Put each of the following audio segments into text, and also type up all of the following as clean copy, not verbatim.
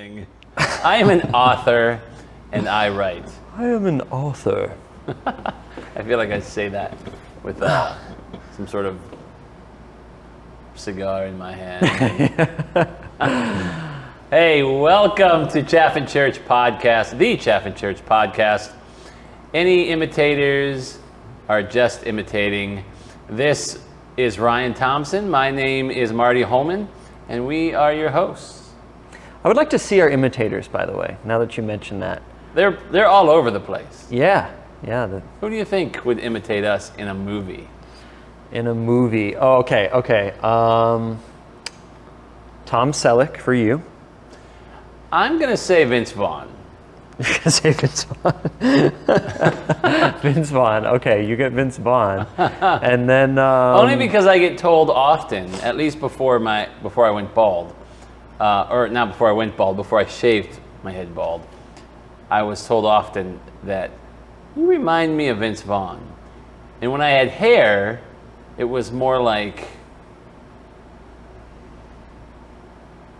thing. I am an author, and I write. I am an author. I feel like I say that with some sort of cigar in my hand. Hey, welcome to Chaffin Church Podcast, the Chaffin Church Podcast. Any imitators are just imitating. This is Ryan Thompson. My name is Marty Holman, and we are your hosts. I would like to see our imitators, by the way, now that you mentioned that. They're all over the place. Yeah. Who do you think would imitate us in a movie? In a movie. Oh, okay. Tom Selleck for you. I'm going to say Vince Vaughn. You're going to say Vince Vaughn. Vince Vaughn. Okay, you get Vince Vaughn. And then... Only because I get told often, at least before I went bald, or not before I went bald, before I shaved my head bald, I was told often that you remind me of Vince Vaughn. And when I had hair, it was more like...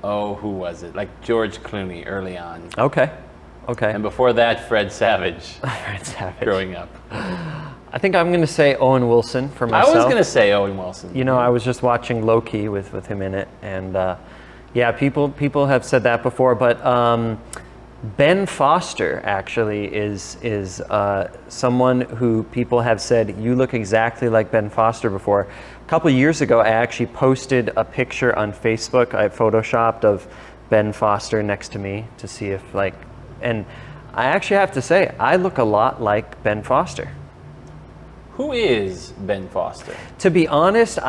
Oh, who was it? Like George Clooney early on. Okay. And before that, Fred Savage. Fred Savage. Growing up. I think I'm going to say Owen Wilson for myself. I was going to say Owen Wilson. You know, I was just watching Loki with him in it. And yeah, people have said that before. But Ben Foster actually is someone who people have said, you look exactly like Ben Foster before. A couple of years ago, I actually posted a picture on Facebook I photoshopped of Ben Foster next to me to see if and I actually have to say, I look a lot like Ben Foster. Who is Ben Foster? To be honest,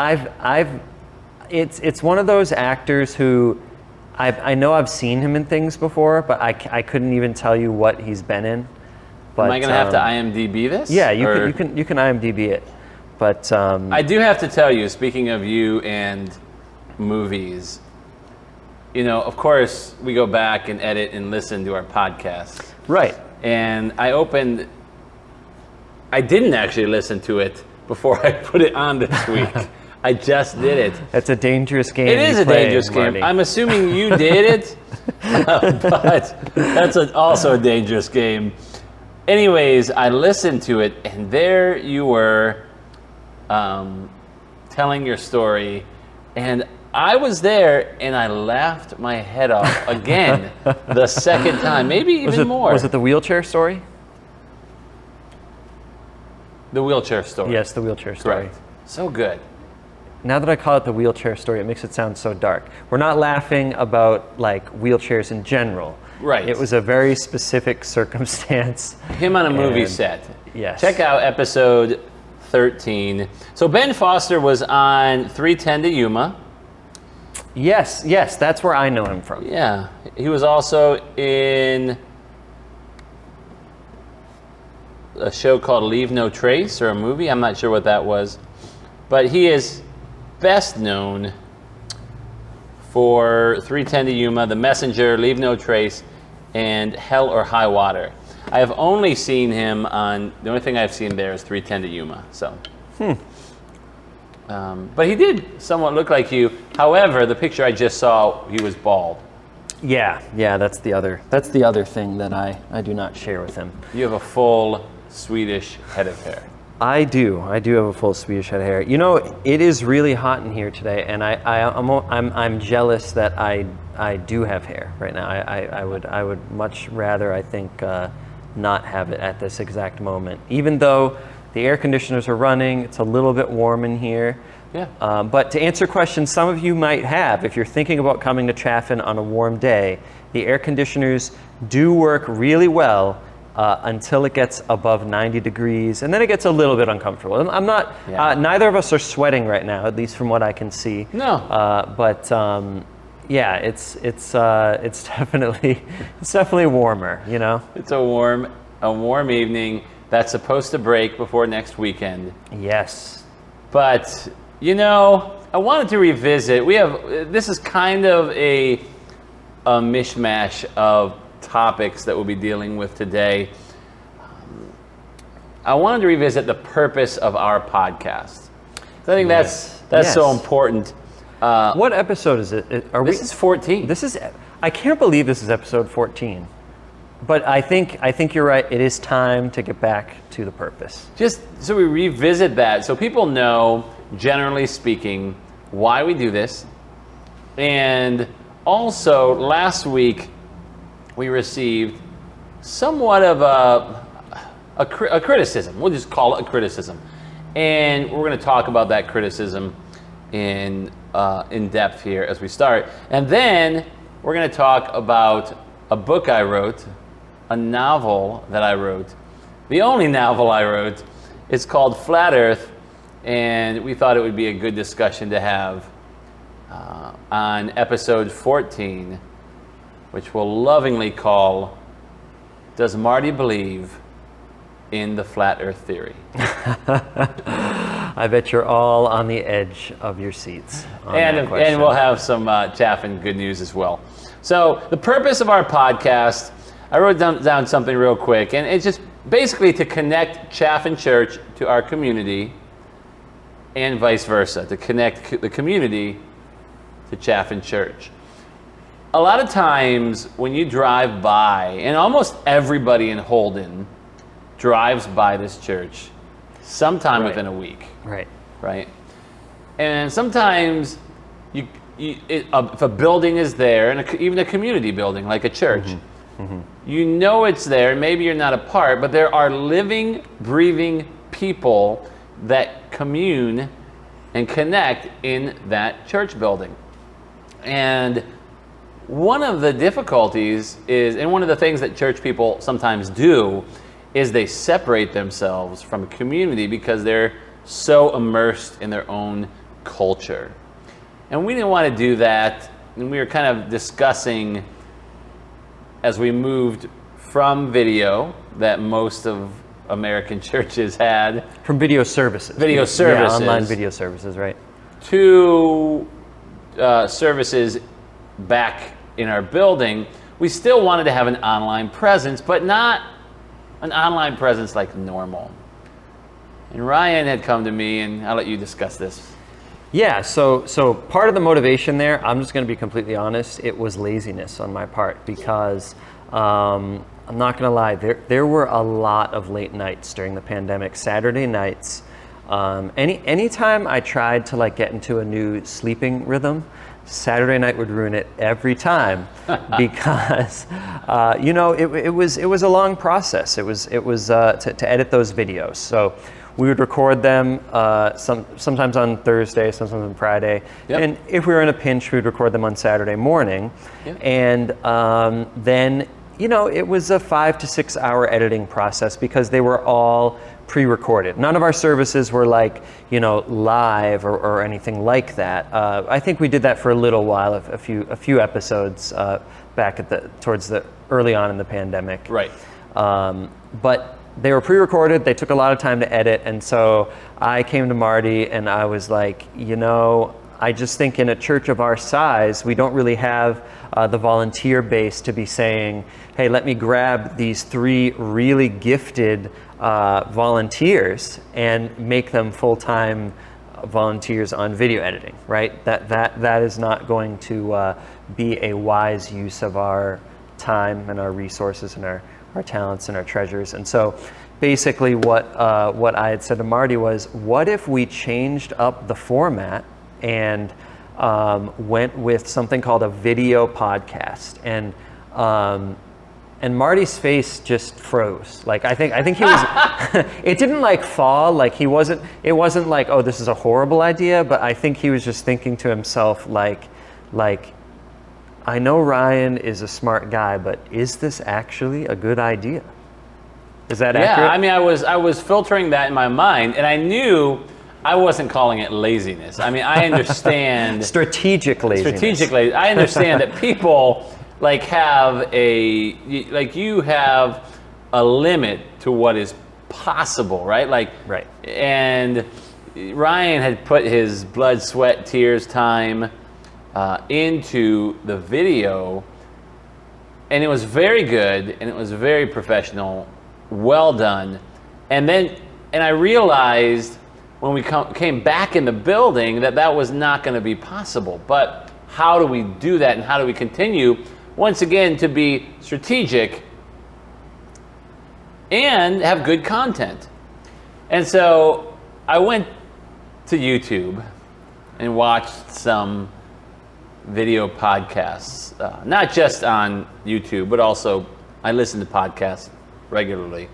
it's one of those actors who I know I've seen him in things before, but I couldn't even tell you what he's been in. But, am I going to have to IMDb this? Yeah, you can IMDb it. But I do have to tell you, speaking of you and movies, you know, of course, we go back and edit and listen to our podcasts. Right. And I didn't actually listen to it before I put it on this week. I just did it. That's a dangerous game. It is a dangerous Marty. game. I'm assuming you did it, but that's also a dangerous game. Anyways, I listened to it, and there you were telling your story, and I was there, and I laughed my head off again the second time, maybe even more. Was it the wheelchair story? The wheelchair story. Yes, the wheelchair story. Correct. So good. Now that I call it the wheelchair story, it makes it sound so dark. We're not laughing about wheelchairs in general. Right. It was a very specific circumstance. Him on a movie set. Yes. Check out episode 13. So Ben Foster was on 310 to Yuma. Yes, that's where I know him from. Yeah. He was also in a show called Leave No Trace, or a movie. I'm not sure what that was. But he is best known for 310 to Yuma, The Messenger, Leave No Trace, and Hell or High Water. I have only seen him on, the only thing I've seen there is 310 to Yuma. So. But he did somewhat look like you. However, the picture I just saw, he was bald. Yeah, that's the other thing that I do not share with him. You have a full Swedish head of hair. I do have a full Swedish head of hair. You know, it is really hot in here today, and I'm jealous that I do have hair right now. I would much rather, I think, not have it at this exact moment. Even though the air conditioners are running, it's a little bit warm in here. Yeah. But to answer questions some of you might have, if you're thinking about coming to Chaffin on a warm day, the air conditioners do work really well until it gets above 90 degrees, and then it gets a little bit uncomfortable. I'm not. Yeah. Neither of us are sweating right now, at least from what I can see. No. But yeah, it's definitely warmer. You know. It's a warm evening that's supposed to break before next weekend. Yes. But you know, I wanted to revisit. This is kind of a mishmash of topics that we'll be dealing with today. I wanted to revisit the purpose of our podcast. I think that's so important. What episode is it? This is 14. I can't believe this is episode 14. But I think you're right. It is time to get back to the purpose. Just so we revisit that, so people know, generally speaking, why we do this. And also, last week, we received somewhat of a criticism. We'll just call it a criticism. And we're going to talk about that criticism in depth here as we start. And then we're going to talk about a book I wrote, a novel that I wrote. The only novel I wrote. It's called Flat Earth, and we thought it would be a good discussion to have on episode 14, which we'll lovingly call, Does Marty Believe in the Flat Earth Theory? I bet you're all on the edge of your seats on that question. And we'll have some chaff and good news as well. So the purpose of our podcast, I wrote down something real quick, and it's just basically to connect Chaffin Church to our community and vice versa, to connect the community to Chaffin Church. A lot of times when you drive by, and almost everybody in Holden drives by this church sometime within a week. Right? And sometimes if a building is there, and even a community building like a church, you know it's there, maybe you're not a part, but there are living, breathing people that commune and connect in that church building. And one of the difficulties is, and one of the things that church people sometimes do, is they separate themselves from a community because they're so immersed in their own culture. And we didn't want to do that, and we were kind of discussing as we moved from video that most of American churches had. From video services. Yeah, online video services, right. To services back in our building. We still wanted to have an online presence, but not an online presence like normal. And Ryan had come to me, and I'll let you discuss this. Yeah, so part of the motivation there, I'm just going to be completely honest, it was laziness on my part, because I'm not going to lie, there were a lot of late nights during the pandemic, Saturday nights. Anytime I tried to get into a new sleeping rhythm, Saturday night would ruin it every time, because it was a long process. It was to edit those videos. So we would record them sometimes on Thursday, sometimes on Friday, and if we were in a pinch, we'd record them on Saturday morning, and then it was a 5 to 6 hour editing process because they were all pre-recorded. None of our services were live or anything like that. I think we did that for a little while, a few episodes back towards the early on in the pandemic. Right. But they were pre-recorded. They took a lot of time to edit, and so I came to Marty and I was like, I just think in a church of our size, we don't really have the volunteer base to be saying, hey, let me grab these 3 really gifted volunteers and make them full-time volunteers on video editing, right? That is not going to be a wise use of our time and our resources and our talents and our treasures. And so basically what I had said to Marty was, what if we changed up the format and went with something called a video podcast? And Marty's face just froze. I think he was, it didn't fall, it wasn't like, oh, this is a horrible idea, but I think he was just thinking to himself, I know Ryan is a smart guy, but is this actually a good idea? Is that accurate? Yeah, I mean, I was filtering that in my mind, and I knew I wasn't calling it laziness. I mean, I understand strategic laziness. Strategically, I understand that people have you have a limit to what is possible, right? Right. And Ryan had put his blood, sweat, tears, time into the video, and it was very good, and it was very professional, well done. And I realized when we came back in the building that was not going to be possible. But how do we do that, and how do we continue, once again, to be strategic and have good content? And so I went to YouTube and watched some video podcasts, not just on YouTube, but also I listen to podcasts regularly.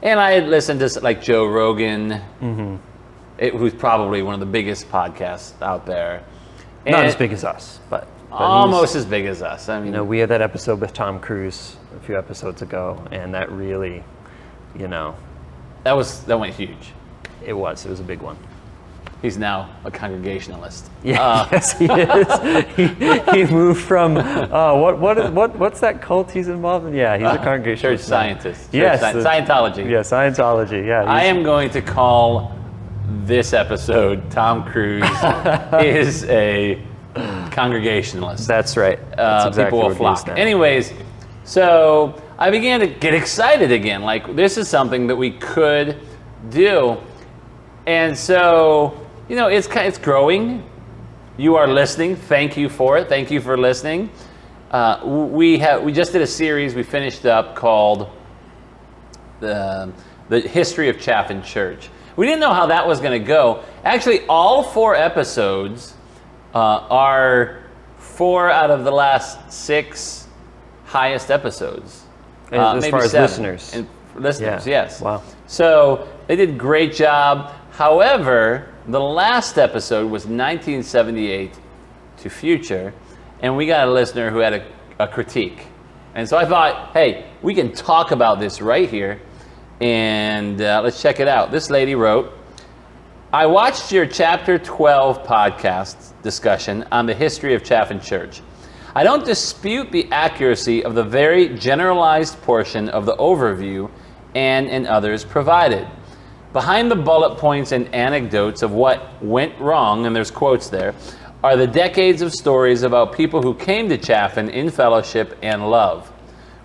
And I had listened to like Joe Rogan, who's probably one of the biggest podcasts out there. Not as big as us, but almost as big as us. I mean, we had that episode with Tom Cruise a few episodes ago, and that really, that went huge. It was a big one. He's now a Congregationalist. Yeah, yes, he is. He moved from what's that cult he's involved in? Yeah, he's a Congregationalist. Church scientist. Yes, Scientology. Yeah, Scientology. Yeah. I am going to call this episode "Tom Cruise is a Congregationalist." That's right. That's exactly people will what flock. Anyways, so I began to get excited again. Like, this is something that we could do, and so. It's growing. You are listening. Thank you for it. Thank you for listening. We just did a series we finished up called the History of Chaffin Church. We didn't know how that was going to go. Actually, all 4 episodes are 4 out of the last 6 highest episodes. As far as 7. listeners. And listeners, yes. Wow. So they did a great job. However, the last episode was 1978 to future, and we got a listener who had a critique. And so I thought, hey, we can talk about this right here, and let's check it out. This lady wrote, I watched your Chapter 12 podcast discussion on the history of Chaffin Church. I don't dispute the accuracy of the very generalized portion of the overview and others provided. Behind the bullet points and anecdotes of what went wrong, and there's quotes there, are the decades of stories about people who came to Chaffin in fellowship and love.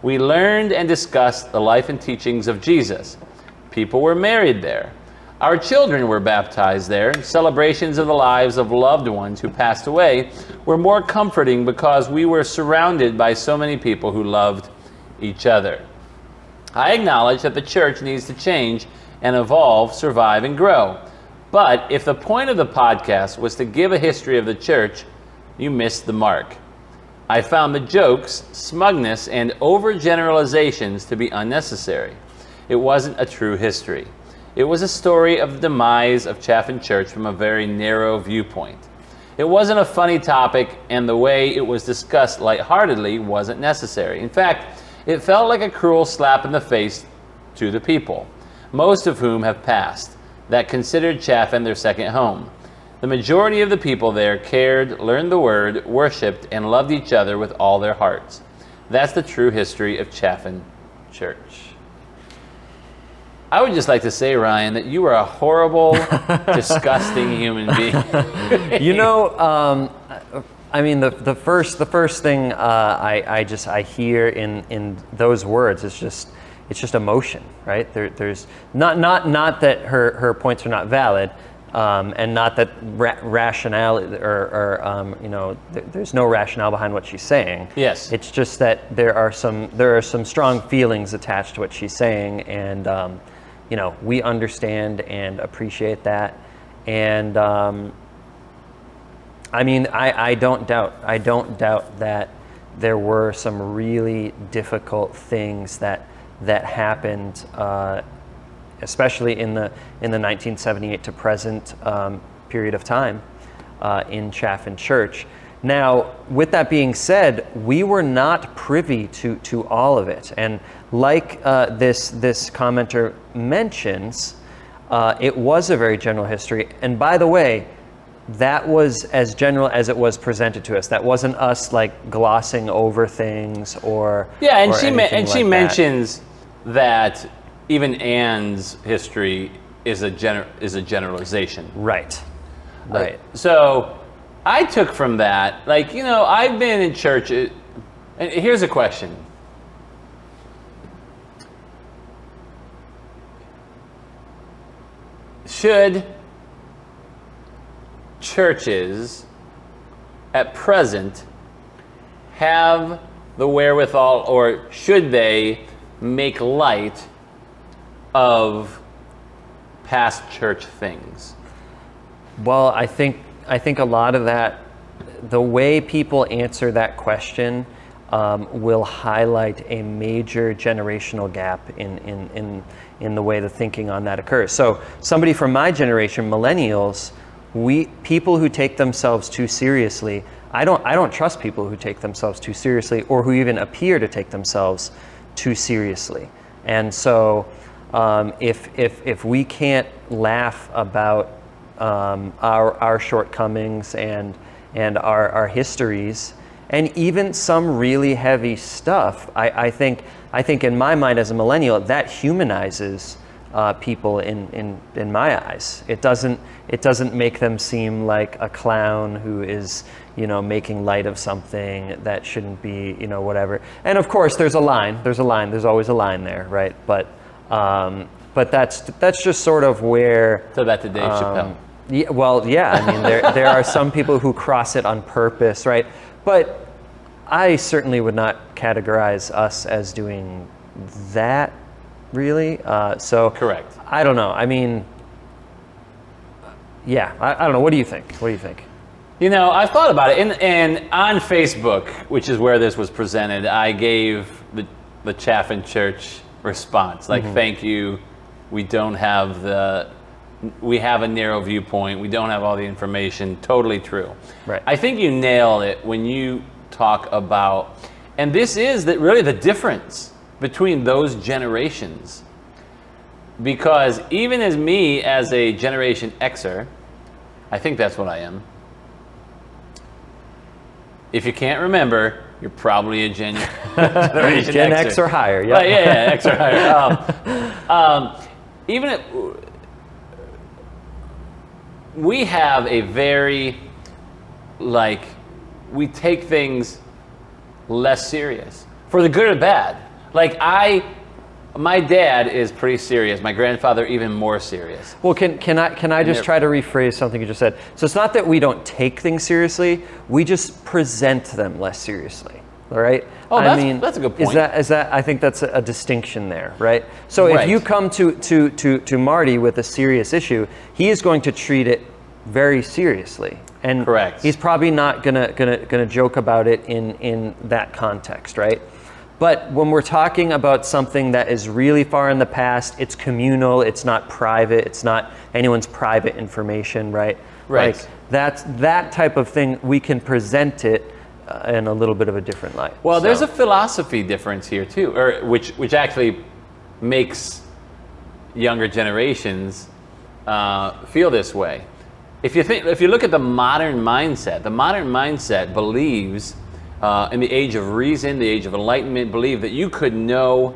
We learned and discussed the life and teachings of Jesus. People were married there. Our children were baptized there. Celebrations of the lives of loved ones who passed away were more comforting because we were surrounded by so many people who loved each other. I acknowledge that the church needs to change and evolve, survive, and grow. But if the point of the podcast was to give a history of the church, you missed the mark. I found the jokes, smugness, and overgeneralizations to be unnecessary. It wasn't a true history. It was a story of the demise of Chaffin Church from a very narrow viewpoint. It wasn't a funny topic, and the way it was discussed lightheartedly wasn't necessary. In fact, it felt like a cruel slap in the face to the people, most of whom have passed, that considered Chaffin their second home. The majority of the people there cared, learned the word, worshipped, and loved each other with all their hearts. That's the true history of Chaffin Church. I would just like to say, Ryan, that you are a horrible, disgusting human being. I mean, the first thing I hear in those words is just emotion, right? There's not that her points are not valid, and not that rationality there's no rationale behind what she's saying. Yes. It's just that there are some strong feelings attached to what she's saying, and we understand and appreciate that, and I don't doubt that there were some really difficult things that happened, especially in the 1978 to present period of time in Chaffin Church. Now, with that being said, we were not privy to all of it, and like this commenter mentions, it was a very general history. And by the way, that was as general as it was presented to us. That wasn't us like glossing over things or she mentions that even Anne's history is a generalization. Right. So I took from that, I've been in church, and here's a question. Should churches at present have the wherewithal, or should they make light of past church things? Well, I think a lot of that, the way people answer that question will highlight a major generational gap in the way the thinking on that occurs. So somebody from my generation, millennials, people who take themselves too seriously, I don't trust people who take themselves too seriously or who even appear to take themselves too seriously. And so if we can't laugh about our shortcomings and our histories, and even some really heavy stuff, I think in my mind as a millennial, that humanizes people in my eyes. It doesn't make them seem like a clown who is, making light of something that shouldn't be, whatever. And of course, there's always a line there, right? But that's just sort of where. So back to Dave Chappelle. Yeah, well, yeah. I mean, there are some people who cross it on purpose, right? But I certainly would not categorize us as doing that, really. So correct. I don't know. I mean, yeah. I don't know. What do you think? I've thought about it, and on Facebook, which is where this was presented, I gave the Chaffin Church response, like, thank you. We have a narrow viewpoint. We don't have all the information. Totally true. Right. I think you nail it when you talk about, and this is really the difference between those generations. Because even as me, as a Generation Xer, I think that's what I am. If you can't remember, you're probably a Generation Gen Xer. X or higher. Yeah. Right, yeah, X or higher. We have a very, we take things less serious, for the good or bad. My dad is pretty serious. My grandfather even more serious. Well, can I just try to rephrase something you just said? So it's not that we don't take things seriously. We just present them less seriously. All right. Oh, that's a good point. Is that? I think that's a distinction there, right? So right. If you come to Marty with a serious issue, he is going to treat it very seriously, and correct. He's probably not gonna joke about it in that context, right? But when we're talking about something that is really far in the past, it's communal, it's not private, it's not anyone's private information, right? Right. Like that type of thing, we can present it in a little bit of a different light. Well, there's a philosophy difference here too, or which actually makes younger generations feel this way. If you look at the modern mindset believes in the age of reason, the age of enlightenment, believed that you could know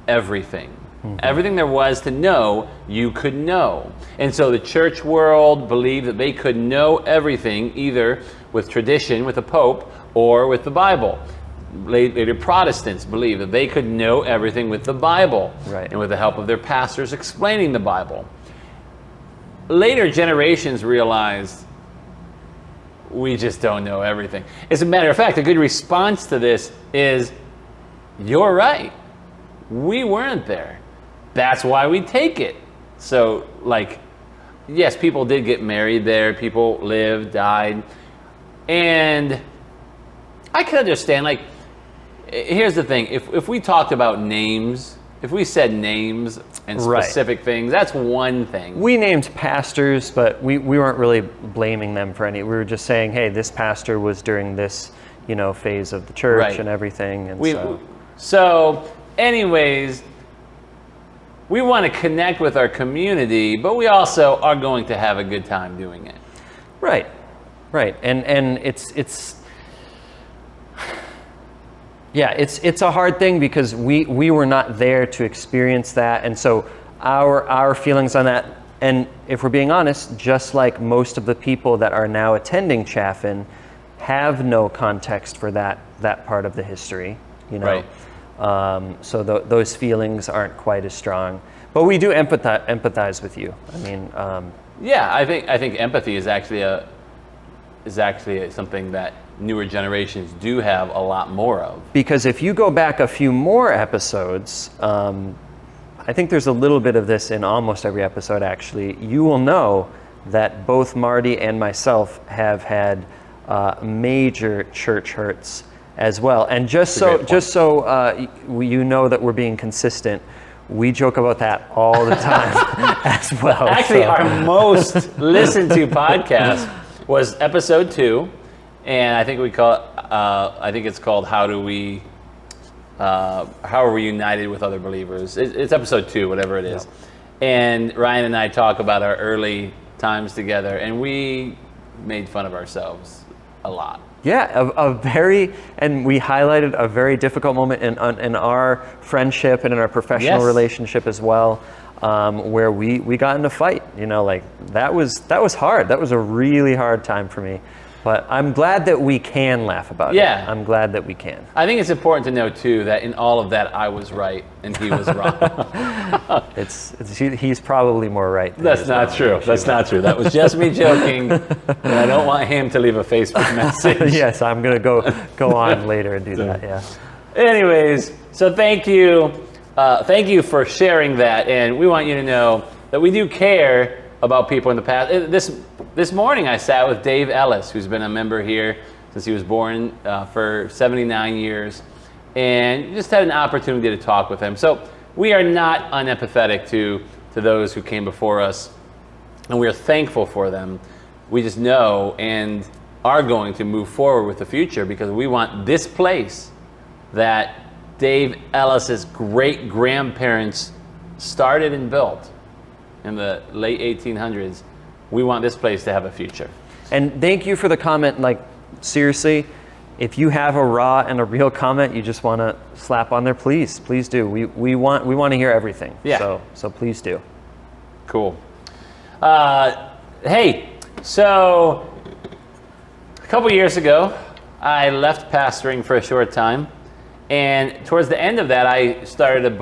everything. Mm-hmm. Everything there was to know, you could know. And so the church world believed that they could know everything, either with tradition, with the Pope, or with the Bible. Later Protestants believed that they could know everything with the Bible, right, and with the help of their pastors explaining the Bible. Later generations realized we just don't know everything. As a matter of fact, a good response to this is, you're right. We weren't there. That's why we take it. So, yes, people did get married there. People lived, died. And I can understand, here's the thing. If we talked about names, if we said names and specific things, that's one thing. We named pastors, but we weren't really blaming them for any. We were just saying, hey, this pastor was during this, phase of the church, right, and everything. And so anyways, we want to connect with our community, but we also are going to have a good time doing it. Right. And it's yeah, it's a hard thing because we were not there to experience that, and so our feelings on that, and if we're being honest, just like most of the people that are now attending Chaffin have no context for that part of the history, Right. So those feelings aren't quite as strong, but we do empathize with you. I mean, yeah, I think empathy is actually is actually something that newer generations do have a lot more of. Because if you go back a few more episodes, I think there's a little bit of this in almost every episode actually, you will know that both Marty and myself have had major church hurts as well. And just so you know that we're being consistent, we joke about that all the time as well. Actually, our most listened to podcast was episode 2, and I think we call it, I think it's called How Are We United with Other Believers? It's episode 2, whatever it is. Yep. And Ryan and I talk about our early times together, and we made fun of ourselves a lot. Yeah, and we highlighted a very difficult moment in our friendship and in our professional relationship as well, where we got in a fight. You know, like that was hard. That was a really hard time for me. But I'm glad that we can laugh about it. Yeah. I'm glad that we can. I think it's important to know, too, that in all of that, I was right and he was wrong. He's probably more right than That's not true. That's not true. That was just me joking. And I don't want him to leave a Facebook message. Yes, I'm going to go on later and do that, yeah. Anyways, so thank you. Thank you for sharing that. And we want you to know that we do care about people in the past. This morning I sat with Dave Ellis, who's been a member here since he was born for 79 years, and just had an opportunity to talk with him. So we are not unempathetic to those who came before us, and we are thankful for them. We just know and are going to move forward with the future because we want this place that Dave Ellis's great-grandparents started and built in the late 1800s. We want this place to have a future. And thank you for the comment. Like, seriously, if you have a raw and a real comment you just want to slap on there, please do. We want to hear everything. Yeah. So please do. Cool. Hey, so a couple years ago, I left pastoring for a short time, and towards the end of that, I started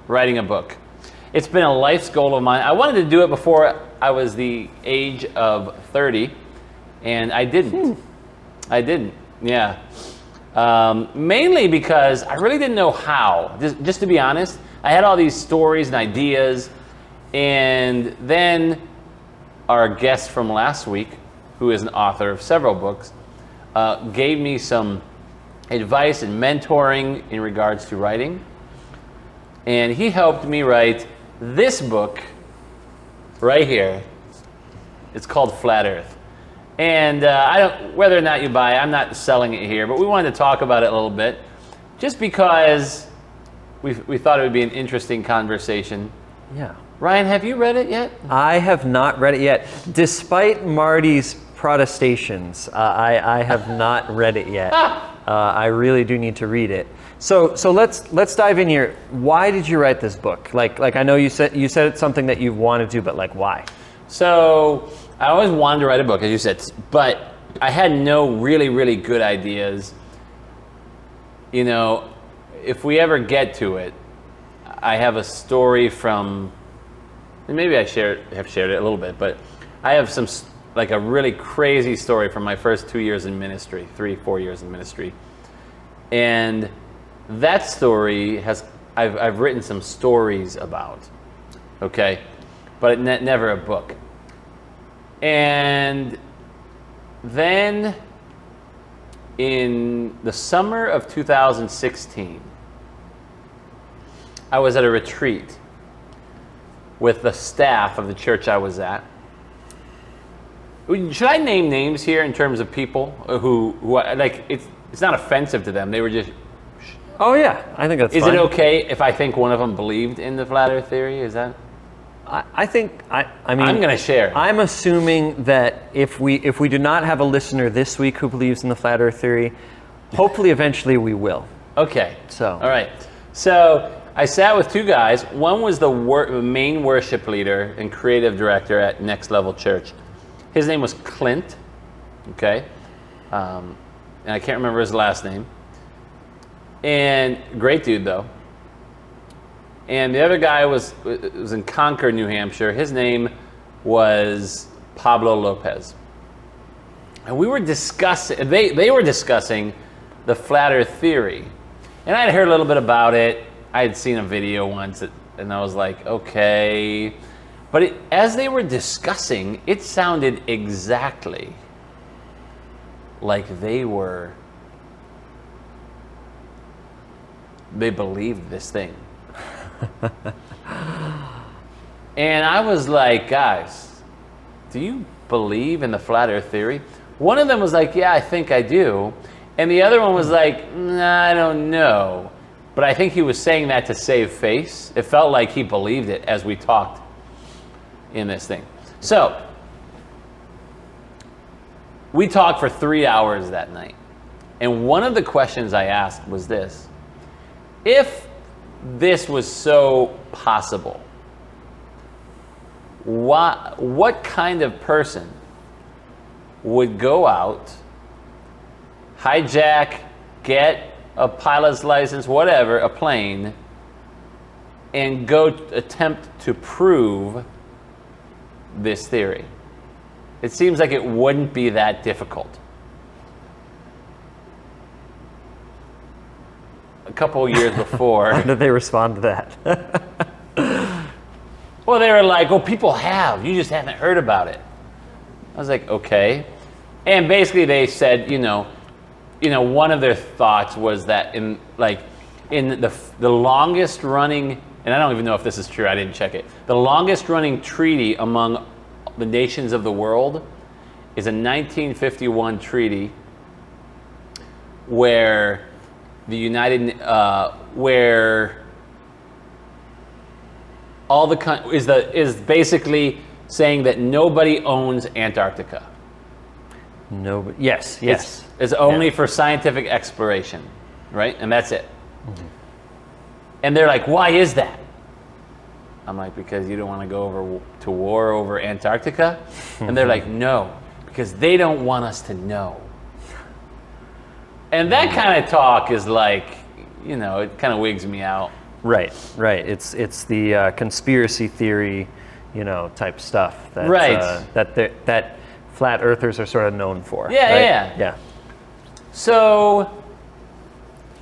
writing a book. It's been a life's goal of mine. I wanted to do it before I was the age of 30, and I didn't. I didn't, yeah. Mainly because I really didn't know how. Just to be honest, I had all these stories and ideas, and then our guest from last week, who is an author of several books, gave me some advice and mentoring in regards to writing, and he helped me write this book right here. It's called Flat Earth. And whether or not you buy it, I'm not selling it here, but we wanted to talk about it a little bit just because we thought it would be an interesting conversation. Yeah. Ryan, have you read it yet? I have not read it yet. Despite Marty's protestations, I have not read it yet. I really do need to read it. So let's dive in here. Why did you write this book? Like I know you said it's something that you want to do, but like why? So I always wanted to write a book, as you said, but I had no really good ideas. You know, if we ever get to it, I have a story from, and maybe I have shared it a little bit, but I have like a really crazy story from my first 2 years in ministry, 4 years in ministry, and that story I've written some stories about, okay, but never a book. And then in the summer of 2016, I was at a retreat with the staff of the church I was at. Should I name names here in terms of people who like it's not offensive to them? They were just. Oh yeah, I think that's fine. Is it okay if I think one of them believed in the flat Earth theory? Is that? I mean, I'm going to share. I'm assuming that if we do not have a listener this week who believes in the flat Earth theory, hopefully eventually we will. Okay. All right. So I sat with two guys. One was the main worship leader and creative director at Next Level Church. His name was Clint. Okay. And I can't remember his last name. And great dude though. And the other guy was in Concord, New Hampshire. His name was Pablo Lopez. And we were discussing, they were discussing the flat earth theory. And I had heard a little bit about it. I had seen a video once, and I was like, okay. But as they were discussing, it sounded exactly like they believed this thing. And I was like, guys, do you believe in the flat earth theory? One of them was like, yeah, I think I do. And the other one was like, nah, I don't know. But I think he was saying that to save face. It felt like he believed it as we talked in this thing. So, we talked for 3 hours that night. And one of the questions I asked was this: if this was so possible, what kind of person would go out, hijack, get a pilot's license, whatever, a plane, and go attempt to prove this theory? It seems like it wouldn't be that difficult. A couple of years before. How did they respond to that? Well, they were like, well, people have. You just haven't heard about it. I was like, okay. And basically they said, one of their thoughts was that in the longest running, and I don't even know if this is true, I didn't check it, the longest running treaty among the nations of the world is a 1951 treaty where where all the is basically saying that nobody owns Antarctica. No, yes. It's only for scientific exploration, right? And that's it. Mm-hmm. And they're like, why is that? I'm like, because you don't want to go to war over Antarctica? And they're like, no, because they don't want us to know. And that kind of talk is like, it kind of wigs me out. Right. It's the conspiracy theory, type stuff that that flat earthers are sort of known for. Yeah. So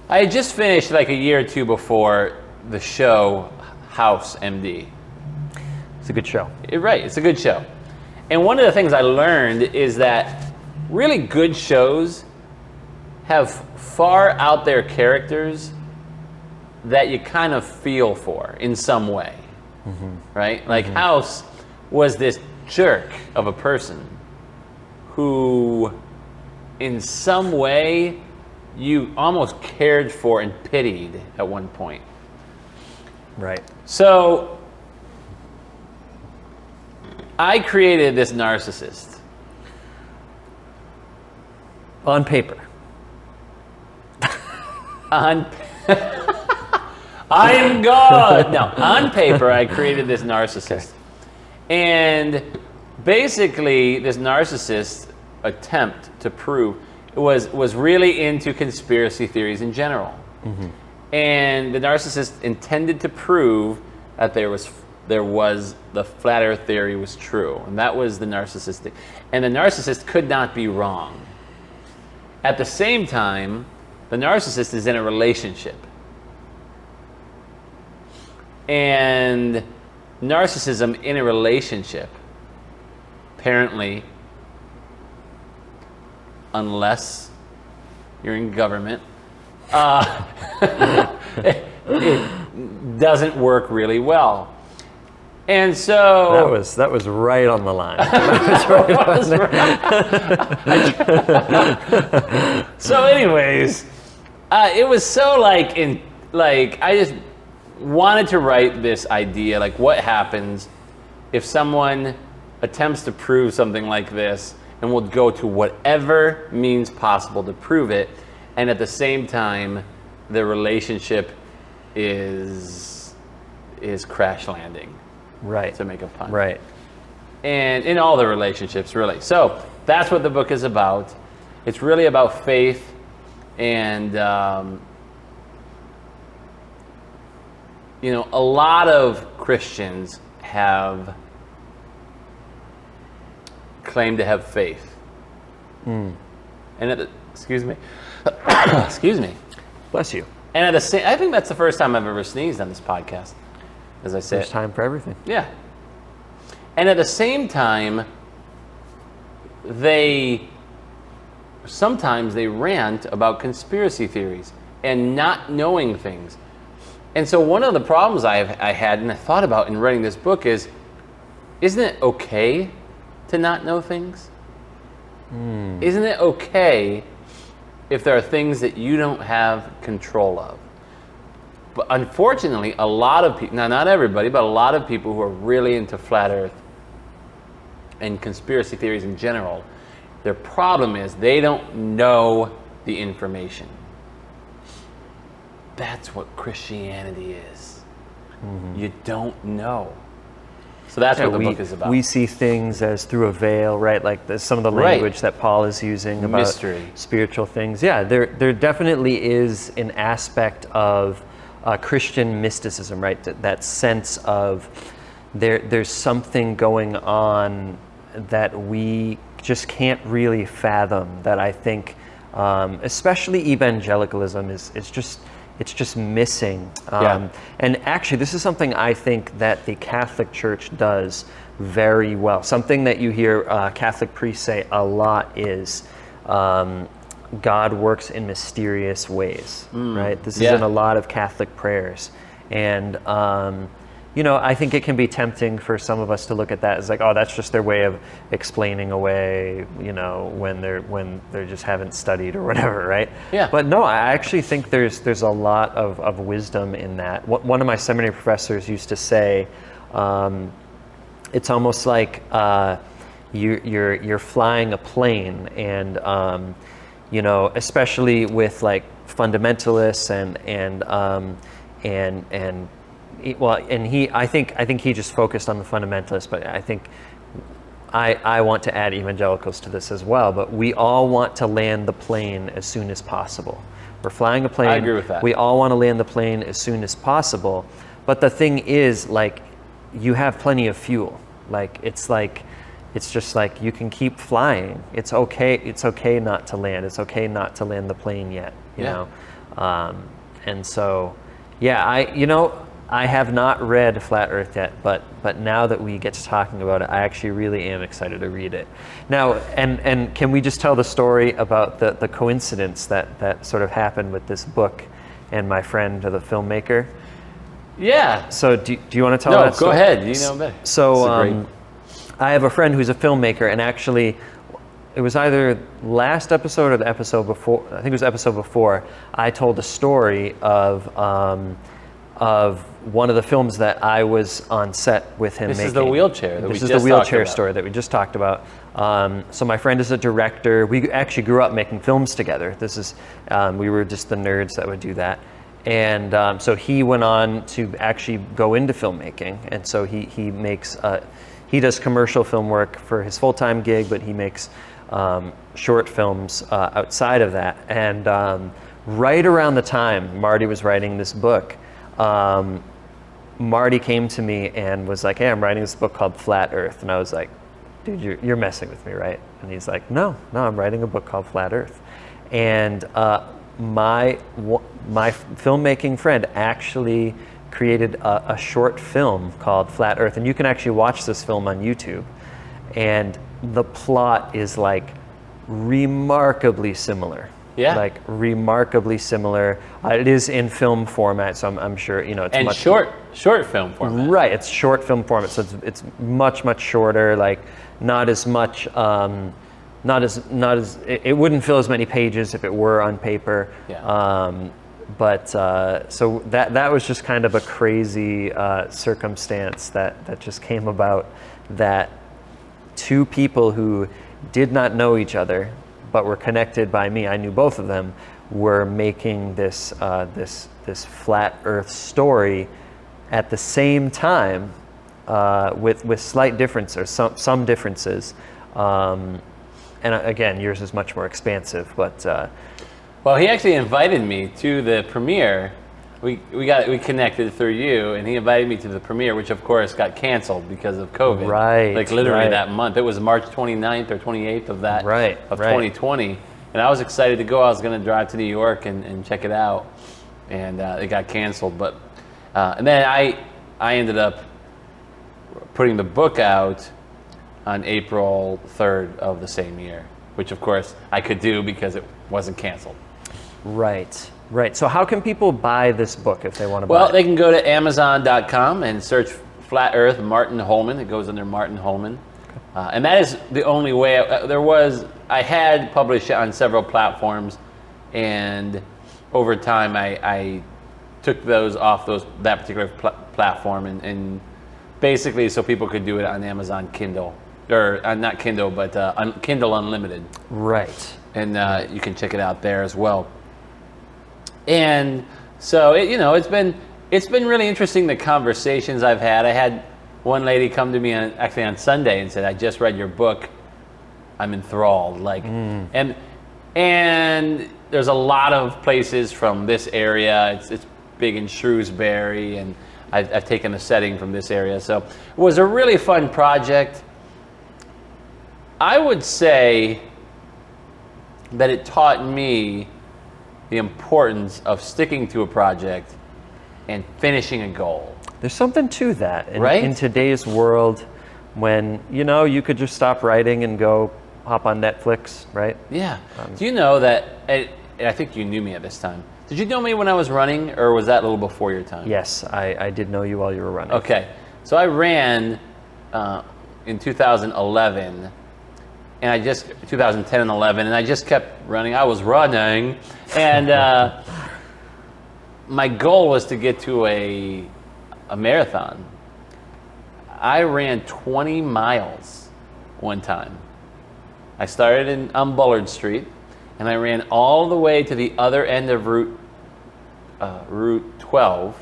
I had just finished like a year or two before the show House MD. It's a good show. Right, it's a good show. And one of the things I learned is that really good shows have far out there characters that you kind of feel for in some way, right? Like House was this jerk of a person who in some way you almost cared for and pitied at one point. Right. So I created this narcissist. On paper. I'm God. No, on paper, I created this narcissist. And basically, this narcissist attempt to prove was really into conspiracy theories in general. Mm-hmm. And the narcissist intended to prove that there was the flat earth theory was true. And that was the narcissistic. And the narcissist could not be wrong. At the same time, the narcissist is in a relationship. And narcissism in a relationship, apparently, unless you're in government, it doesn't work really well. And so that was right on the line. So, anyways, it was so I just wanted to write this idea, like what happens if someone attempts to prove something like this and will go to whatever means possible to prove it, and at the same time the relationship is crash landing. Right. To make a pun. Right. And in all the relationships, really. So that's what the book is about. It's really about faith and a lot of Christians have claimed to have faith, And excuse me. Excuse me. Bless you. And at the same, I think that's the first time I've ever sneezed on this podcast, as I said. There's time for everything. Yeah. And at the same time, sometimes they rant about conspiracy theories and not knowing things. And so one of the problems I had and I thought about in writing this book is, isn't it okay to not know things? Isn't it okay if there are things that you don't have control of? But unfortunately, a lot of people, now not everybody, but a lot of people who are really into flat earth and conspiracy theories in general, their problem is they don't know the information. That's what Christianity is. You don't know. So that's what the book is about. We see things as through a veil, right? Like some of the language that Paul is using about mystery, spiritual things. Yeah, there definitely is an aspect of Christian mysticism, right? That sense of there's something going on that we just can't really fathom. That I think, especially evangelicalism, is just missing. And actually, this is something I think that the Catholic Church does very well. Something that you hear Catholic priests say a lot is God works in mysterious ways, right? This is in a lot of Catholic prayers. And, I think it can be tempting for some of us to look at that as like, oh, that's just their way of explaining away, when they just haven't studied or whatever, right? Yeah. But no, I actually think there's a lot of wisdom in that. One of my seminary professors used to say, it's almost like you're flying a plane, and especially with like fundamentalists I think he just focused on the fundamentalists, but I think I want to add evangelicals to this as well. But we all want to land the plane as soon as possible. We're flying a plane. I agree with that. We all want to land the plane as soon as possible. But the thing is, like, you have plenty of fuel. It's just like you can keep flying. It's okay. It's okay not to land. It's okay not to land the plane yet. You know. And so, I have not read Flat Earth yet, but now that we get to talking about it, I actually really am excited to read it. Now, and can we just tell the story about the coincidence that sort of happened with this book and my friend, the filmmaker? Yeah. So do you want to tell that story? No, go ahead. You know better. So I have a friend who's a filmmaker, and actually, it was either last episode or the episode before. I think it was episode before. I told a story of one of the films that I was on set with him making. This is the wheelchair that we just talked about. This is the wheelchair story that we just talked about. So my friend is a director. We actually grew up making films together. We were just the nerds that would do that. And so he went on to actually go into filmmaking. And so he does commercial film work for his full-time gig, but he makes short films outside of that. And right around the time Marty was writing this book, Marty came to me and was like, hey, I'm writing this book called Flat Earth. And I was like, dude, you're messing with me, right? And he's like, no, I'm writing a book called Flat Earth. And my filmmaking friend actually created a short film called Flat Earth. And you can actually watch this film on YouTube. And the plot is like remarkably similar. Yeah. Like remarkably similar. It is in film format, so I'm sure it's and short film format. Right, it's short film format, so it's much shorter. Like not as much. It wouldn't fill as many pages if it were on paper. Yeah. So that was just kind of a crazy circumstance that just came about. That two people who did not know each other, but were connected by me, I knew both of them, were making this flat Earth story at the same time, with slight differences, or some differences. And again, yours is much more expansive, but. Well, he actually invited me to the premiere. we connected through you, and he invited me to the premiere, which of course got canceled because of COVID. Right. Like literally right. that month. It was March 29th or 28th of that Right, of right. 2020, and I was excited to go. I was going to drive to New York and check it out, and it got canceled. But and then I ended up putting the book out on April 3rd of the same year, which of course I could do because it wasn't canceled. Right. Right. So how can people buy this book if they want to buy Well, it? they can go to Amazon.com and search Flat Earth Martin Holman. It goes under Martin Holman. And that is the only way. I had published it on several platforms, and over time I took those off that particular platform and basically so people could do it on Amazon Kindle, or not Kindle, but Kindle Unlimited. Right. And you can check it out there as well. And so it's been really interesting, the conversations I've had. I had one lady come to me on Sunday and said, "I just read your book. I'm enthralled." And there's a lot of places from this area. It's big in Shrewsbury, and I've taken a setting from this area. So it was a really fun project. I would say that it taught me the importance of sticking to a project and finishing a goal. There's something to that Right? in today's world when, you could just stop writing and go hop on Netflix, right? Yeah. Do you know that, I think you knew me at this time. Did you know me when I was running, or was that a little before your time? Yes, I did know you while you were running. Okay. So I ran in 2011, and 2010 and 11, and I just kept running. I was running, and my goal was to get to a marathon. I ran 20 miles one time. I started on Bullard Street, and I ran all the way to the other end of Route 12.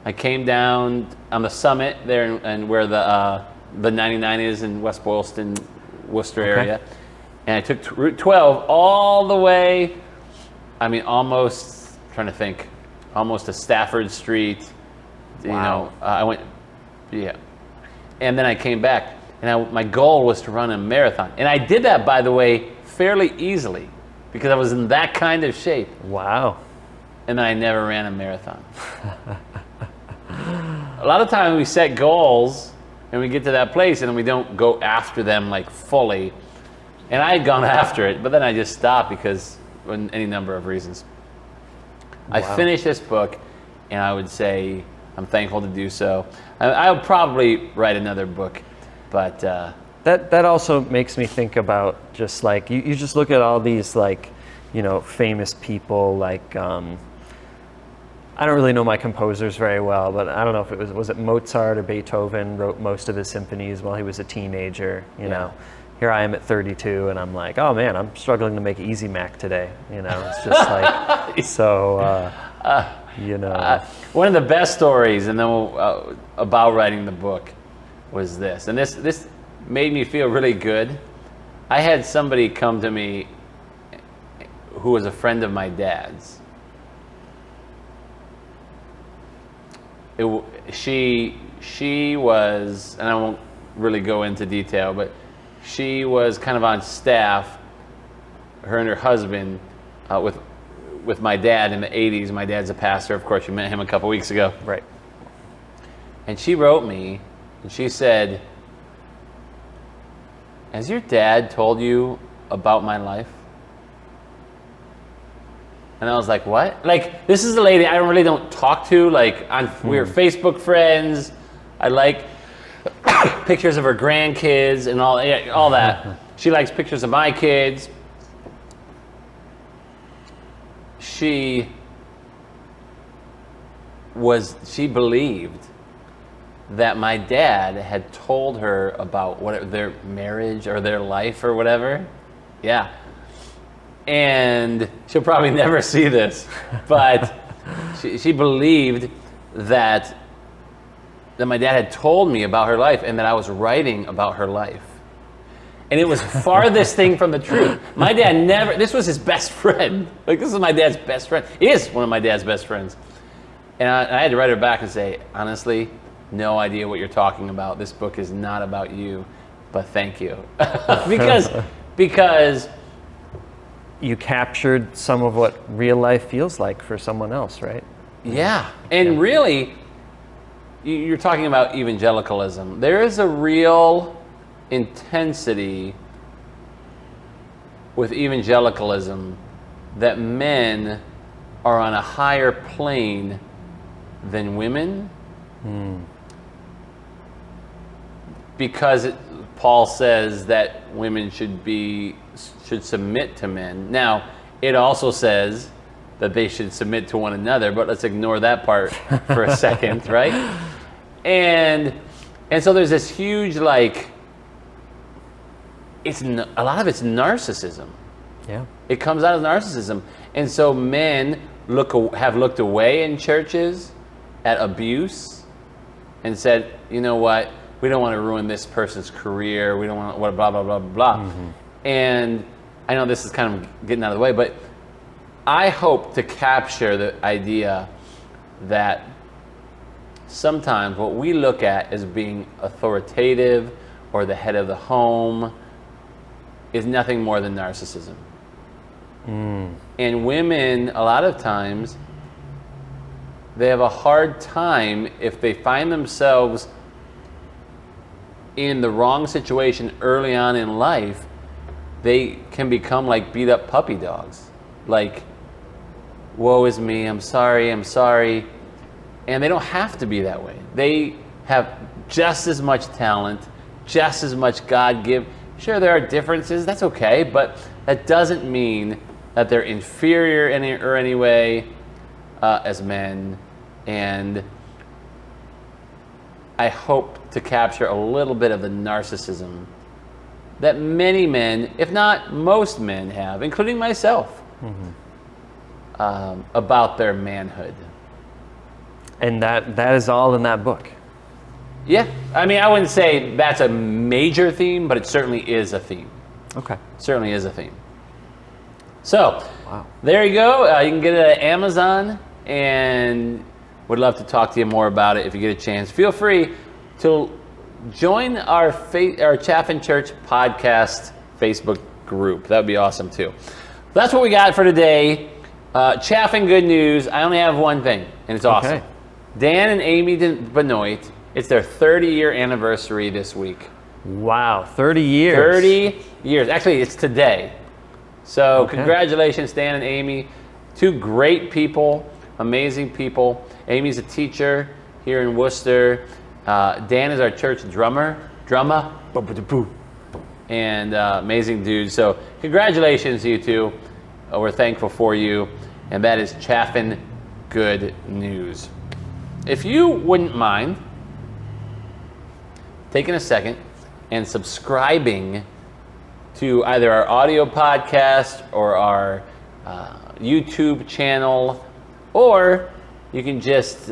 I came down on the summit there, and where the 99 is in West Boylston, Worcester area, and I took Route 12 all the way. Almost to Stafford Street. Wow. I went, and then I came back, and my goal was to run a marathon, and I did that, by the way, fairly easily because I was in that kind of shape. Wow. And then I never ran a marathon. A lot of times we set goals and we get to that place and we don't go after them like fully. And I had gone after it, but then I just stopped because any number of reasons. I finished this book, and I would say I'm thankful to do so. I'll probably write another book, but That also makes me think about just like you just look at all these famous people I don't really know my composers very well, but I don't know if it was it Mozart or Beethoven wrote most of his symphonies while he was a teenager, you know. Here I am at 32 and I'm like, oh man, I'm struggling to make Easy Mac today, It's just like so one of the best stories about writing the book was this. And this made me feel really good. I had somebody come to me who was a friend of my dad's. She was, and I won't really go into detail, but she was kind of on staff, her and her husband, with my dad in the 80s. My dad's a pastor, of course. You met him a couple weeks ago. Right. And she wrote me, and she said, "Has your dad told you about my life?" And I was like, "What?" This is a lady I really don't talk to. We were Facebook friends. I like pictures of her grandkids and all that. She likes pictures of my kids. She believed that my dad had told her about their marriage or their life or whatever. Yeah. And she'll probably never see this, but she believed that my dad had told me about her life and that I was writing about her life. And it was farthest thing from the truth. My dad this was his best friend. This is my dad's best friend. He is one of my dad's best friends. And I had to write her back and say, honestly, no idea what you're talking about. This book is not about you, but thank you. because you captured some of what real life feels like for someone else, right? Yeah. And really, you're talking about evangelicalism. There is a real intensity with evangelicalism that men are on a higher plane than women. Because Paul says that women should submit to men. Now, it also says that they should submit to one another, but let's ignore that part for a second, right? And so there's this huge, like, a lot of it's narcissism. Yeah. It comes out of narcissism. And so men have looked away in churches at abuse and said, you know what, we don't want to ruin this person's career. We don't want to, blah, blah, blah, blah. Mm-hmm. And I know this is kind of getting out of the way, but I hope to capture the idea that sometimes what we look at as being authoritative or the head of the home is nothing more than narcissism. And women, a lot of times, they have a hard time if they find themselves in the wrong situation early on in life. They can become like beat up puppy dogs. Like, woe is me, I'm sorry. And they don't have to be that way. They have just as much talent, just as much God give. Sure, there are differences, that's okay, but that doesn't mean that they're inferior in any way as men. And I hope to capture a little bit of the narcissism that many men, if not most men, have, including myself, about their manhood. And that is all in that book. Yeah, I mean, I wouldn't say that's a major theme, but it certainly is a theme. Okay. Certainly is a theme. So, There you go. You can get it at Amazon, and would love to talk to you more about it if you get a chance. Feel free to join our Chaffin Church podcast Facebook group. That would be awesome too. That's what we got for today. Chaffin good news. I only have one thing, and it's awesome. Okay. Dan and Amy Benoit, it's their 30-year anniversary this week. Wow, 30 years. 30 years. Actually, it's today. So Congratulations, Dan and Amy. Two great people, amazing people. Amy's a teacher here in Worcester. Dan is our church drummer, and amazing dude. So congratulations, you two. We're thankful for you. And that is Chaffin Good News. If you wouldn't mind taking a second and subscribing to either our audio podcast or our YouTube channel, or you can just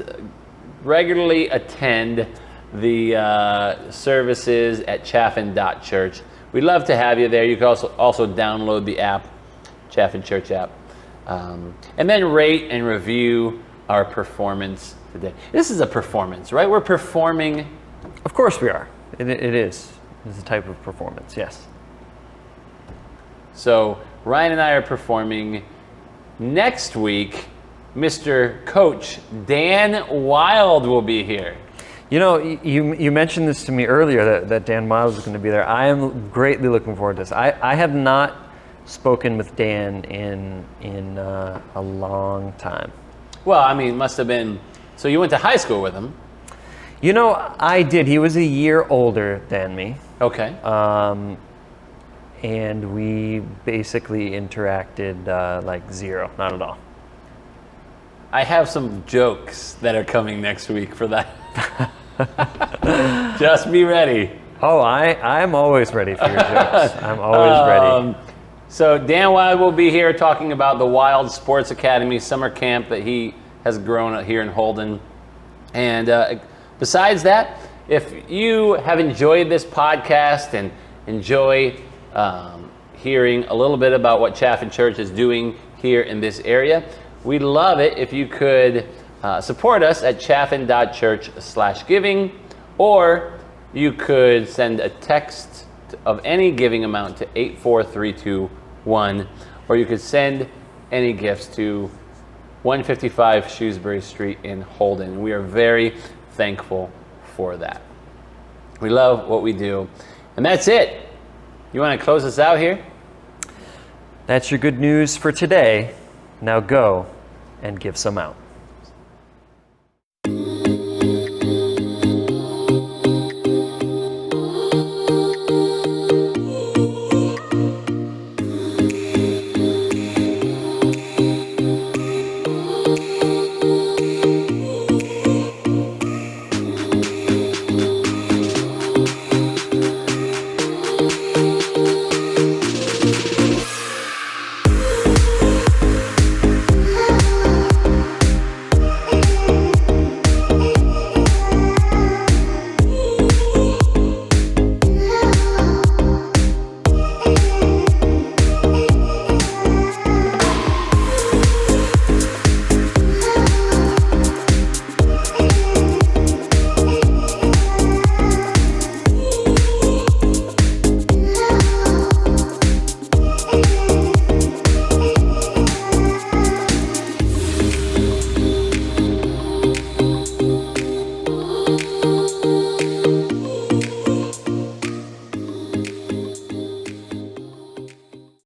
regularly attend the services at chaffin.church. We'd love to have you there. You can also download the app, Chaffin Church app, and then rate and review our performance today. This is a performance, right? We're performing. Of course we are. It is. It's a type of performance, yes. So Ryan and I are performing. Next week, Mr. Coach Dan Wild will be here. You know, you mentioned this to me earlier that Dan Wild was going to be there. I am greatly looking forward to this. I have not spoken with Dan in a long time. Well, I mean, it must have been. So you went to high school with him? You know, I did. He was a year older than me. Okay. And we basically interacted like zero, not at all. I have some jokes that are coming next week for that. Just be ready. Oh, I'm always ready for your jokes. I'm always ready. So Dan Wild will be here talking about the Wild Sports Academy summer camp that he has grown here in Holden. And besides that, if you have enjoyed this podcast and enjoy hearing a little bit about what Chaffin Church is doing here in this area, we'd love it if you could support us at chaffin.church/giving, or you could send a text of any giving amount to 84321, or you could send any gifts to 155 Shrewsbury Street in Holden. We are very thankful for that. We love what we do. And that's it. You want to close us out here? That's your good news for today. Now go and give some out.